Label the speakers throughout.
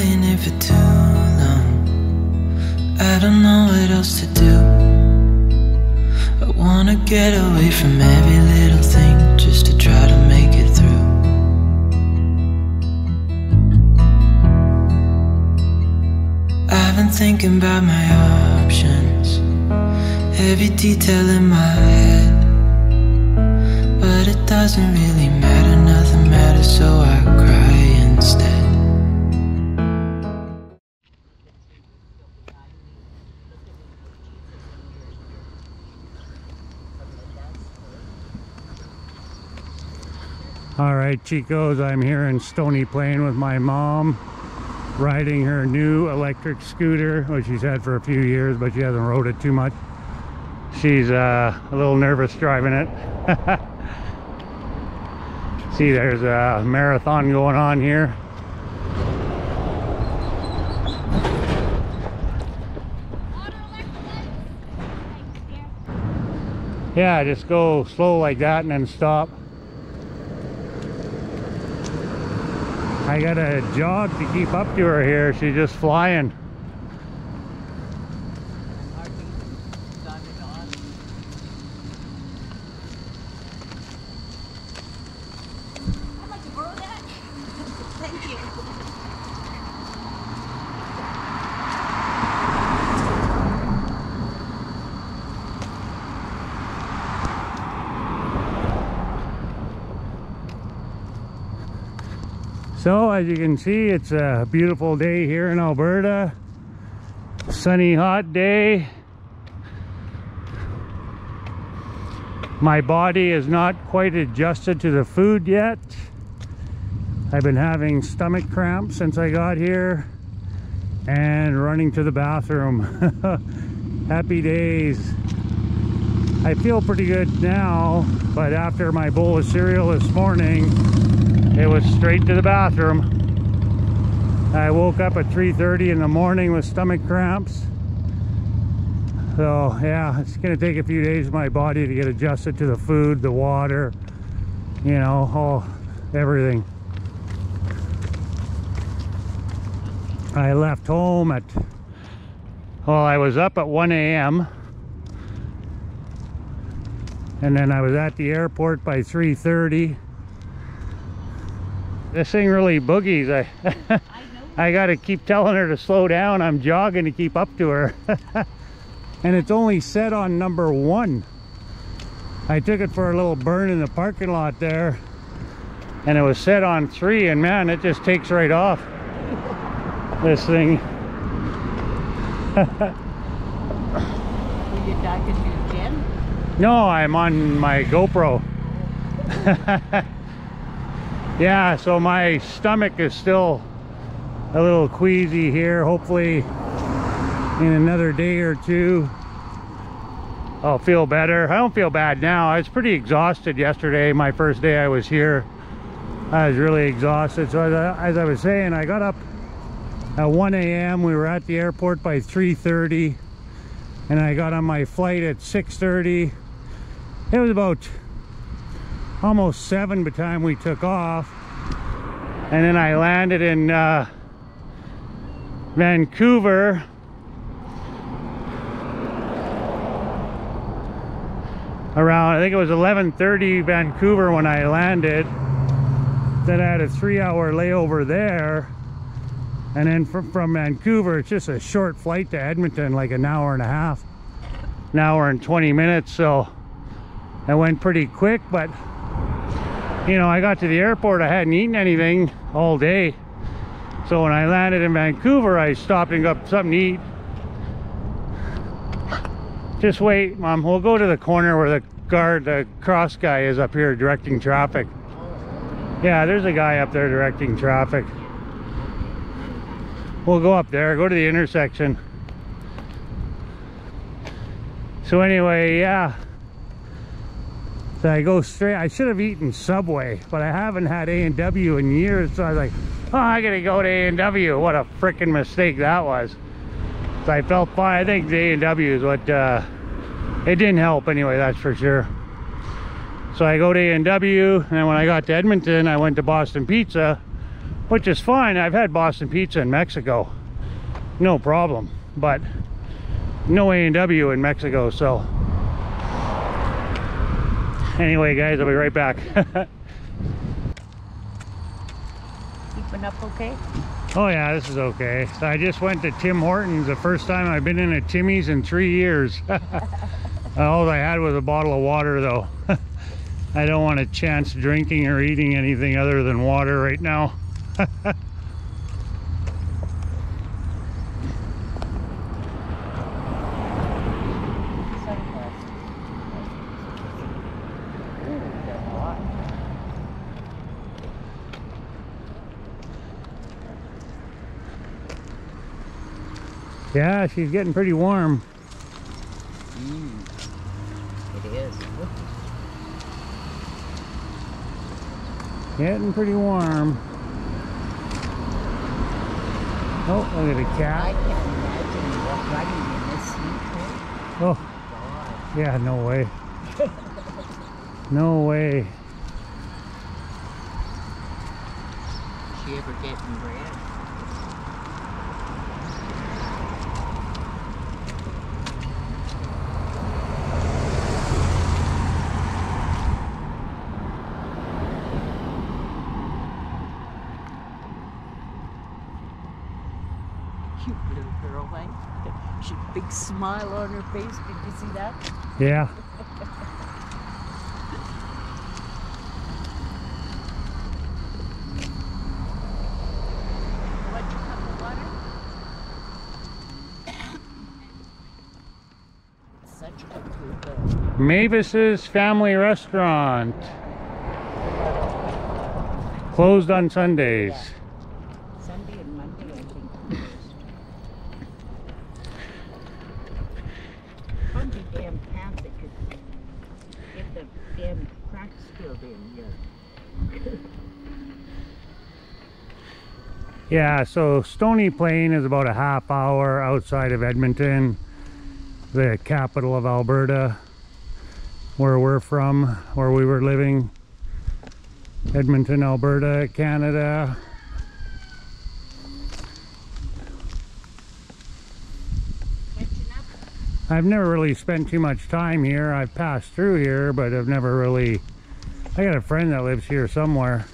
Speaker 1: lying here for too long. I don't know what else to do. I wanna get away from every little thing just to try to make it through. I've been thinking about my options, every detail in my head, but it doesn't really matter, nothing matters, so I cry instead.
Speaker 2: Alright, chicos, I'm here in Stony Plain with my mom, riding her new electric scooter, which she's had for a few years, but she hasn't rode it too much. She's a little nervous driving it. See, there's a marathon going on here. Yeah, just go slow like that and then stop. I gotta jog to keep up to her here. She's just flying.
Speaker 3: I'd like to borrow that. Thank you.
Speaker 2: So as you can see, it's a beautiful day here in Alberta. Sunny, hot day. My body is not quite adjusted to the food yet. I've been having stomach cramps since I got here and running to the bathroom. Happy days. I feel pretty good now, but after my bowl of cereal this morning, it was straight to the bathroom. I woke up at 3:30 in the morning with stomach cramps. So yeah, it's gonna take a few days for my body to get adjusted to the food, the water, you know, everything. I left home at, well, I was up at 1 a.m. and then I was at the airport by 3:30. This thing really boogies. I gotta keep telling her to slow down. I'm jogging to keep up to her. And it's only set on number 1. I took it for a little burn in the parking lot there, and it was set on 3, and man, it just takes right off. This thing.
Speaker 3: Were you talking to Jen?
Speaker 2: No, I'm on my GoPro. Yeah, so my stomach is still a little queasy here. Hopefully in another day or two I'll feel better. I don't feel bad now. I was pretty exhausted yesterday, my first day I was here. I was really exhausted. So as I was saying, I got up at 1 a.m. We were at the airport by 3:30, and I got on my flight at 6:30. It was about almost 7 by the time we took off, and then I landed in Vancouver around, I think it was 11:30 Vancouver when I landed. Then I had a 3-hour layover there, and then from Vancouver it's just a short flight to Edmonton, like an hour and a half, an hour and 20 minutes. So I went pretty quick, but you know, I got to the airport, I hadn't eaten anything all day. So when I landed in Vancouver, I stopped and got something to eat. Just wait, Mom, we'll go to the corner where the cross guy is up here directing traffic. Yeah, there's a guy up there directing traffic. We'll go up there, go to the intersection. So anyway, yeah. So I go straight. I should have eaten Subway, but I haven't had A&W in years, so I was like, oh, I gotta go to A&W. What a freaking mistake that was. So I felt fine. I think the A&W is what, it didn't help anyway, that's for sure. So I go to A&W, and when I got to Edmonton, I went to Boston Pizza, which is fine. I've had Boston pizza in Mexico, no problem, but no A&W in Mexico. So anyway, guys, I'll be right back.
Speaker 3: Keeping up okay?
Speaker 2: Oh yeah, this is okay. So I just went to Tim Hortons, the first time I've been in a Timmy's in 3 years. All I had was a bottle of water though. I don't want a chance drinking or eating anything other than water right now. Yeah, she's getting pretty warm.
Speaker 3: It is.
Speaker 2: Getting pretty warm. Oh, look at a
Speaker 3: I
Speaker 2: cat.
Speaker 3: can't imagine running in this heat.
Speaker 2: Oh, yeah, no way. No way.
Speaker 3: She ever getting bread? Cute little girl, eh? She big smile on her face. Did you see that?
Speaker 2: Yeah.
Speaker 3: What'd you cup of water? Such a good girl.
Speaker 2: Mavis's Family Restaurant. Closed on Sundays.
Speaker 3: Yeah. Sunday and Monday, I think. From the damn path that could get the damn cracks filled in here.
Speaker 2: Yeah, so Stony Plain is about a half hour outside of Edmonton, the capital of Alberta, where we're from, where we were living. Edmonton, Alberta, Canada.
Speaker 3: Catching up.
Speaker 2: I've never really spent too much time here. I've passed through here, but I've never really... I got a friend that lives here somewhere,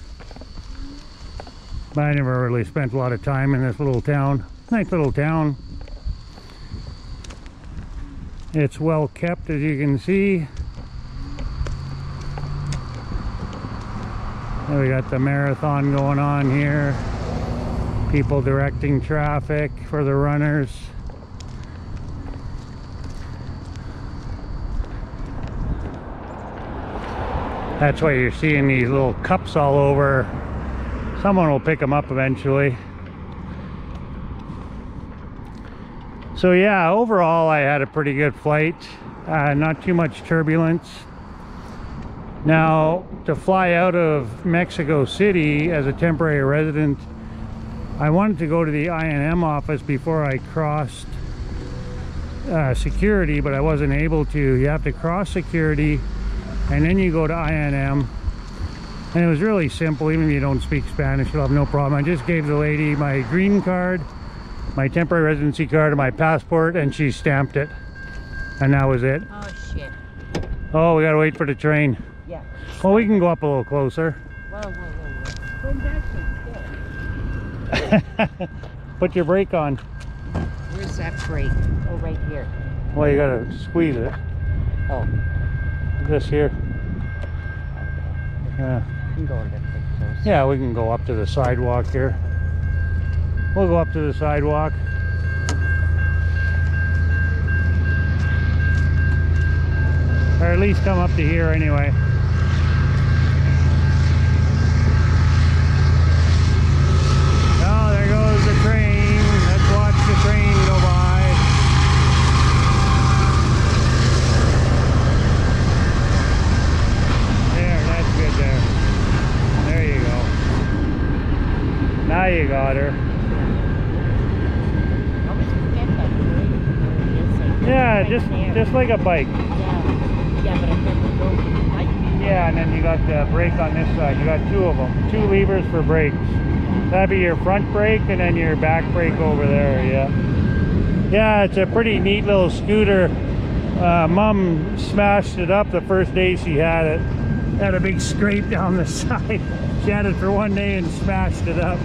Speaker 2: but I never really spent a lot of time in this little town. Nice little town. It's well kept, as you can see. And we got the marathon going on here. People directing traffic for the runners. That's why you're seeing these little cups all over. Someone will pick them up eventually. So yeah, overall I had a pretty good flight. Not too much turbulence. Now, to fly out of Mexico City as a temporary resident, I wanted to go to the I&M office before I crossed security, but I wasn't able to. You have to cross security and then you go to I&M, and it was really simple. Even if you don't speak Spanish, you'll have no problem. I just gave the lady my green card, my temporary residency card, and my passport, and she stamped it, and that was it.
Speaker 3: Oh shit.
Speaker 2: Oh, we gotta wait for the train.
Speaker 3: Yeah.
Speaker 2: Well, we can go up a little closer.
Speaker 3: Whoa, whoa, whoa, whoa. Going back to
Speaker 2: Put your brake on.
Speaker 3: Where's that brake? Oh, right here.
Speaker 2: Well, you gotta squeeze it.
Speaker 3: Oh.
Speaker 2: This here. Yeah.
Speaker 3: You can go a little bit closer.
Speaker 2: Yeah, we can go up to the sidewalk here. We'll go up to the sidewalk. Or at least come up to here anyway. Oh, there goes the train. Let's watch the train go by. There, that's good there. There you go. Now you got her.
Speaker 3: I always forget that brake.
Speaker 2: Yeah,
Speaker 3: Right there.
Speaker 2: just like a bike.
Speaker 3: Yeah, but I've never broken the bike before.
Speaker 2: Yeah, and then you got the brake on this side. You got two of them. Two levers for brakes.
Speaker 3: Yeah.
Speaker 2: That'd be your front brake and then your back brake over there, yeah. Yeah, it's a pretty neat little scooter. Mom smashed it up the first day she had it. Had a big scrape down the side. She had it for one day and smashed it up.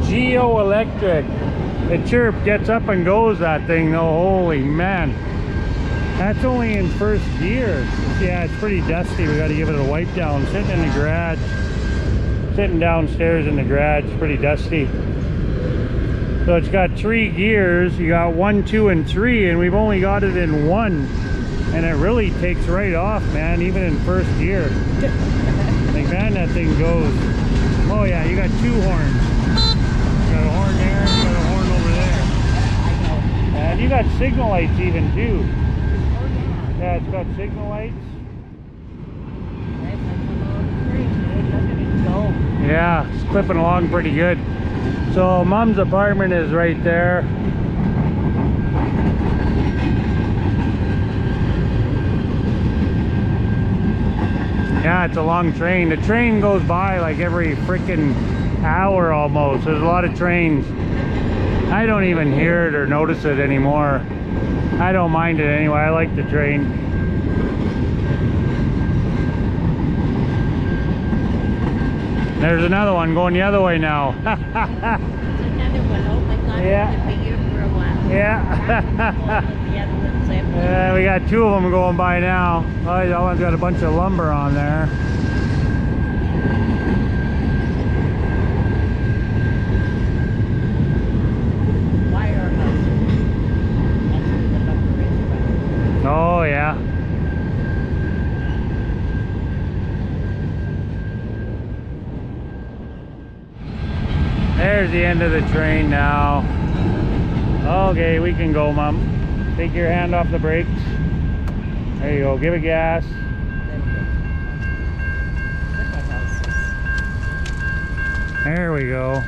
Speaker 2: Geo Electric. The chirp gets up and goes, that thing though. Holy man. That's only in first gear. Yeah, it's pretty dusty. We got to give it a wipe down. Sitting in the garage. Sitting downstairs in the garage. Pretty dusty. So it's got 3 gears. You got 1, 2, and 3, and we've only got it in 1. And it really takes right off, man, even in first gear. Like, man, that thing goes. Oh yeah, you got 2 horns. You got a horn there, and you got a horn over there. And you got signal lights even too. Yeah, it's got signal lights. Yeah, it's clipping along pretty good. So Mom's apartment is right there. Yeah, it's a long train. The train goes by like every freaking hour almost. There's a lot of trains. I don't even hear it or notice it anymore. I don't mind it anyway. I like the train. There's another one going the other way now.
Speaker 3: There's another one. Oh my God,
Speaker 2: yeah.
Speaker 3: It's been here for a while.
Speaker 2: Yeah. Yeah, we got 2 of them going by now. Oh, that one's got a bunch of lumber on there. Oh yeah. There's the end of the train now. Okay, we can go, Mom. Take your hand off the brakes. There you go. Give it gas. There we go.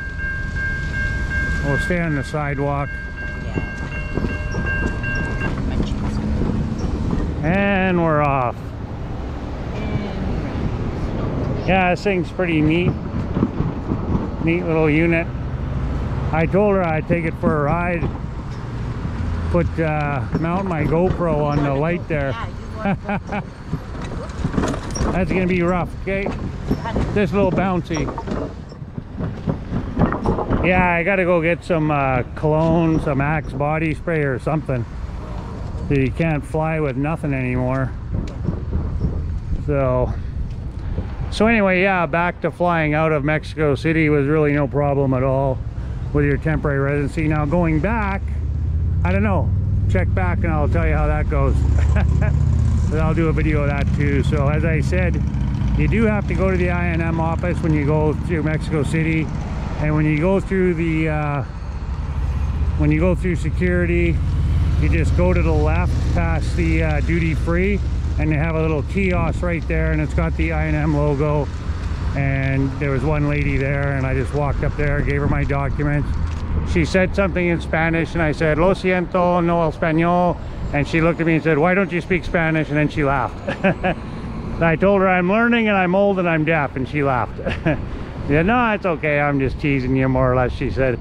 Speaker 2: We'll stay on the sidewalk. And we're off. Yeah, this thing's pretty neat. Neat little unit. I told her I'd take it for a ride. Mount my GoPro on the light there. That's gonna be rough, okay? This little bouncy. Yeah, I gotta go get some cologne, some Axe body spray or something. You can't fly with nothing anymore. So anyway, yeah, back to flying out of Mexico City was really no problem at all with your temporary residency. Now going back, I don't know, check back and I'll tell you how that goes. But I'll do a video of that too. So as I said, you do have to go to the INM office when you go to Mexico City, and when you go through the security, you just go to the left past the duty-free, and they have a little kiosk right there, and it's got the INM logo. And there was one lady there, and I just walked up there, gave her my documents. She said something in Spanish, and I said, "Lo siento, no español." And she looked at me and said, "Why don't you speak Spanish?" And then she laughed. And I told her, "I'm learning, and I'm old, and I'm deaf," and she laughed. She said, "No, it's okay, I'm just teasing you, more or less," she said.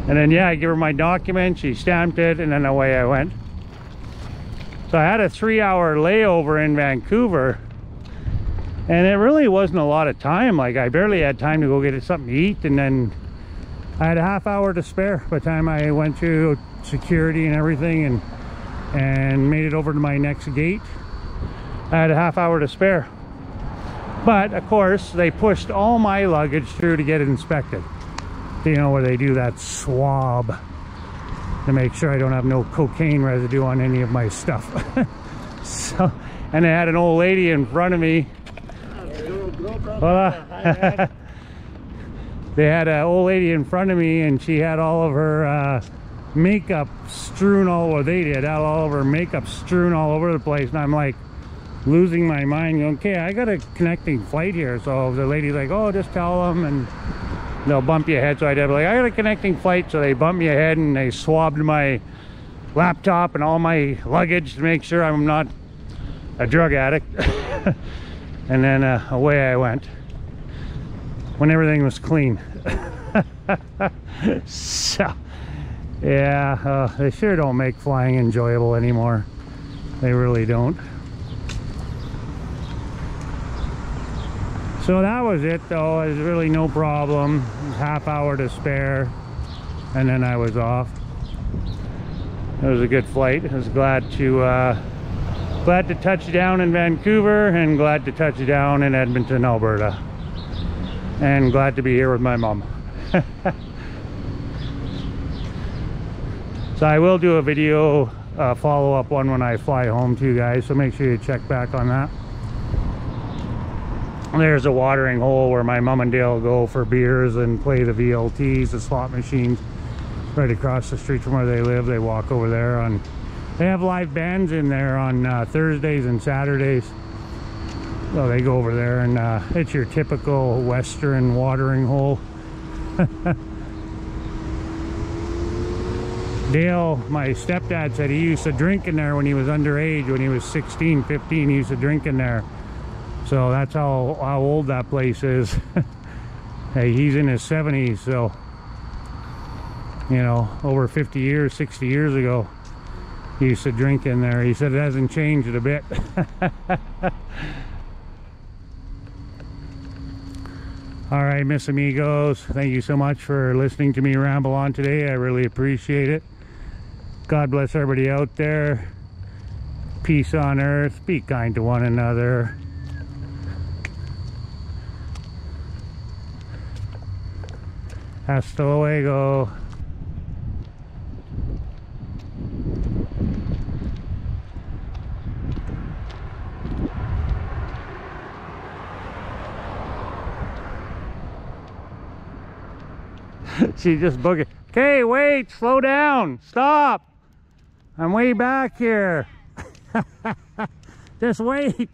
Speaker 2: And then, yeah, I give her my document, she stamped it, and then away I went. So I had a 3-hour layover in Vancouver, and it really wasn't a lot of time. Like, I barely had time to go get something to eat, and then I had a half hour to spare by the time I went through security and everything and made it over to my next gate. I had a half hour to spare. But, of course, they pushed all my luggage through to get it inspected. You know, where they do that swab to make sure I don't have no cocaine residue on any of my stuff. So, and they had an old lady in front of me. Hola. They had an old lady in front of me, and she had all of her makeup strewn all over. They did had all of her makeup strewn all over the place, and I'm like losing my mind. Okay, I got a connecting flight here. So the lady's like, "Oh, just tell them and they'll bump you ahead." So I did, like, I got a connecting flight. So they bumped me ahead, and they swabbed my laptop and all my luggage to make sure I'm not a drug addict. And then away I went when everything was clean. So yeah, they sure don't make flying enjoyable anymore. They really don't. So that was it though. There's really no problem. Half hour to spare and then I was off. It was a good flight. I was glad to touch down in Vancouver and glad to touch down in Edmonton, Alberta. And glad to be here with my mom. So I will do a video follow-up one when I fly home too, guys, so make sure you check back on that. There's a watering hole where my mom and Dale go for beers and play the VLTs, the slot machines, right across the street from where they live. They walk over there. They have live bands in there on Thursdays and Saturdays. So they go over there, and it's your typical Western watering hole. Dale, my stepdad, said he used to drink in there when he was underage. When he was 16, 15, he used to drink in there. So that's how old that place is. Hey, he's in his 70s, so, you know, over 50 years, 60 years ago, he used to drink in there. He said it hasn't changed a bit. All right, Miss Amigos, thank you so much for listening to me ramble on today. I really appreciate it. God bless everybody out there. Peace on earth. Be kind to one another. Hasta luego. She just booked it. Okay, wait, slow down, stop. I'm way back here. Just wait.